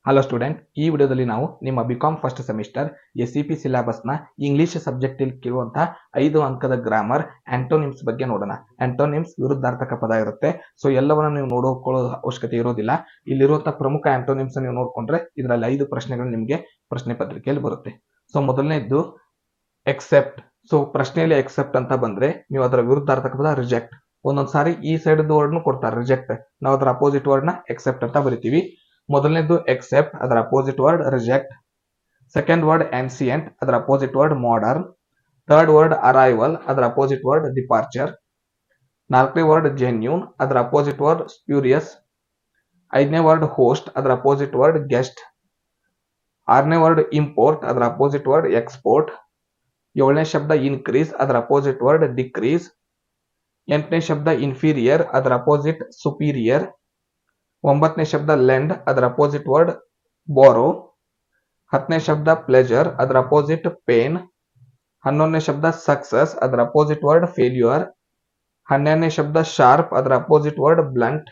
Hello student, ಈ ವಿಡಿಯೋದಲ್ಲಿ ನಾವು ನಿಮ್ಮ ಬಿಕಾಮ್ ಫಸ್ಟ್ ಸೆಮಿಸ್ಟರ್ SCP ಸಿಲೆಬಸ್ನ ಇಂಗ್ಲಿಷ್ ಸಬ್ಜೆಕ್ಟ್ ಇರುವಂತಹ 5 ಅಂಕದ ಗ್ರಾಮರ್ ಆಂಟೋನಿಮ್ಸ್ ಬಗ್ಗೆ ನೋಡೋಣ. ಆಂಟೋನಿಮ್ಸ್ ವಿರುದ್ಧಾರ್ಥಕ ಪದ ಇರುತ್ತೆ. ಸೊ ಎಲ್ಲವನ್ನ ನೀವು ನೋಡಿಕೊಳ್ಳೋ ಅವಶ್ಯಕತೆ ಇರೋದಿಲ್ಲ. ಇಲ್ಲಿರುವಂತಹ ಪ್ರಮುಖ ಆಂಟೋನಿಮ್ಸ್ ನೀವು ನೋಡ್ಕೊಂಡ್ರೆ ಇದರಲ್ಲಿ 5 ಪ್ರಶ್ನೆಗಳು ನಿಮಗೆ ಪ್ರಶ್ನೆ ಪತ್ರಿಕೆಯಲ್ಲಿ ಬರುತ್ತೆ. ಸೊ ಮೊದಲನೇದ್ದು ಎಕ್ಸೆಪ್ಟ್. ಸೊ ಪ್ರಶ್ನೆಯಲ್ಲಿ ಎಕ್ಸೆಪ್ಟ್ ಅಂತ ಬಂದ್ರೆ ನೀವು ಅದರ ವಿರುದ್ಧಾರ್ಥಕ ಪದ ರಿಜೆಕ್ಟ್. ಒಂದೊಂದ್ಸಾರಿ ಈ ಸೈಡ್ ವರ್ಡ್ ಕೊಡ್ತಾರೆ ರಿಜೆಕ್ಟ್, ನಾವು ಅದರ ಅಪೋಸಿಟ್ ವರ್ಡ್ ನ ಎಕ್ಸೆಪ್ಟ್ ಅಂತ ಬರಿತೀವಿ. ಮೊದಲನೇದು ಎಕ್ಸೆಪ್ಟ್, ಅದರ opposite word reject. Second word ancient, ಅದರ opposite word modern. Third word arrival, ಅದರ ಅಪೋಸಿಟ್ ವರ್ಡ್ ಡಿಪಾರ್ಚರ್. ನಾಲ್ಕನೇ ವರ್ಡ್ ಜೆನ್ಯೂನ್, ಅದರ ಅಪೋಸಿಟ್ ವರ್ಡ್ ಸ್ಪ್ಯೂರಿಯಸ್. ಐದನೇ ವರ್ಡ್ ಹೋಸ್ಟ್, ಅದರ ಅಪೋಸಿಟ್ ವರ್ಡ್ ಗೆಸ್ಟ್. ಆರನೇ ವರ್ಡ್ ಇಂಪೋರ್ಟ್, ಅದರ ಅಪೋಸಿಟ್ ವರ್ಡ್ ಎಕ್ಸ್ಪೋರ್ಟ್. ಏಳನೇ ಶಬ್ದ ಇನ್ಕ್ರೀಸ್, ಅದರ ಅಪೋಸಿಟ್ ವರ್ಡ್ ಡಿಕ್ರೀಸ್. ಎಂಟನೇ ಶಬ್ದ ಇನ್ಫೀರಿಯರ್, ಅದರ ಅಪೋಸಿಟ್ ಸುಪೀರಿಯರ್. ಒಂಬತ್ತನೇ ಶಬ್ದ ಲೆಂಡ್, ಅದರ ಅಪೋಸಿಟ್ ವರ್ಡ್ ಬೋರೋ. ಹತ್ತನೇ ಶಬ್ದ ಪ್ಲೆಜರ್, ಅದರ ಅಪೋಸಿಟ್ ಪೇನ್. 11ನೇ ಶಬ್ದ ಸಕ್ಸಸ್, ಅದರ ಅಪೋಸಿಟ್ ವರ್ಡ್ ಫೇಲ್ಯೂರ್. 12ನೇ ಶಬ್ದ ಶಾರ್ಪ್, ಅದರ ಅಪೋಸಿಟ್ ವರ್ಡ್ ಬ್ಲಂಟ್.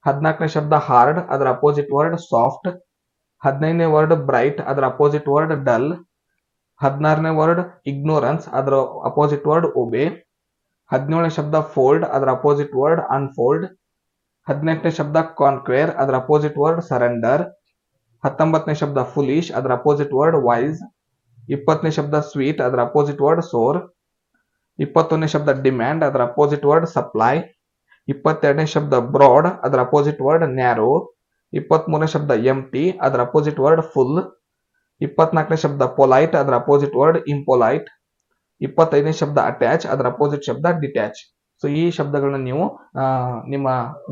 14ನೇ ಶಬ್ದ ಹಾರ್ಡ್, ಅದರ ಅಪೋಸಿಟ್ ವರ್ಡ್ ಸಾಫ್ಟ್. 15ನೇ ವರ್ಡ್ ಬ್ರೈಟ್, ಅದರ ಅಪೋಸಿಟ್ ವರ್ಡ್ ಡಲ್. 16ನೇ ವರ್ಡ್ ಇಗ್ನೋರೆನ್ಸ್, ಅದರ ಅಪೋಸಿಟ್ ವರ್ಡ್ ಒಬೇ. 17ನೇ ಶಬ್ದ ಫೋಲ್ಡ್, ಅದರ ಅಪೋಸಿಟ್ ವರ್ಡ್ ಅನ್ಫೋಲ್ಡ್. 18ನೇ ಶಬ್ದ ಕಾನ್ಕ್ವೇರ್, ಅದರ ಅಪೋಸಿಟ್ ವರ್ಡ್ ಸರೆಂಡರ್. 19ನೇ ಶಬ್ದ ಫುಲಿಶ್, ಅದರ ಅಪೋಸಿಟ್ ವರ್ಡ್ ವೈಸ್. 20ನೇ ಶಬ್ದ ಸ್ವೀಟ್, ಅದರ ಅಪೋಸಿಟ್ ವರ್ಡ್ ಸೋರ್. 21ನೇ ಶಬ್ದ ಡಿಮ್ಯಾಂಡ್, ಅದರ ಅಪೋಸಿಟ್ ವರ್ಡ್ ಸಪ್ಲೈ. 22ನೇ ಶಬ್ದ ಬ್ರಾಡ್, ಅದರ ಅಪೋಸಿಟ್ ವರ್ಡ್ ನ್ಯಾರೋ. 23ನೇ ಶಬ್ದ ಎಂಟಿ, ಅದರ ಅಪೋಸಿಟ್ ವರ್ಡ್ ಫುಲ್. 24ನೇ ಶಬ್ದ ಪೊಲೈಟ್, ಅದರ ಅಪೋಸಿಟ್ ವರ್ಡ್ ಇಂಪೊಲೈಟ್. 25ನೇ ಶಬ್ದ ಅಟ್ಯಾಚ್, ಅದರ ಅಪೋಸಿಟ್ ಶಬ್ದ ಡಿಟ್ಯಾಚ್. ಸೊ ಈ ಶಬ್ದಗಳನ್ನ ನೀವು ನಿಮ್ಮ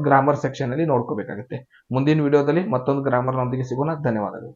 ಗ್ರಾಮರ್ ಸೆಕ್ಷನ್ ಅಲ್ಲಿ ನೋಡ್ಕೋಬೇಕಾಗುತ್ತೆ. ಮುಂದಿನ ವಿಡಿಯೋದಲ್ಲಿ ಮತ್ತೊಂದು ಗ್ರಾಮರ್ ನೊಂದಿಗೆ ಸಿಗೋಣ. ಧನ್ಯವಾದಗಳು.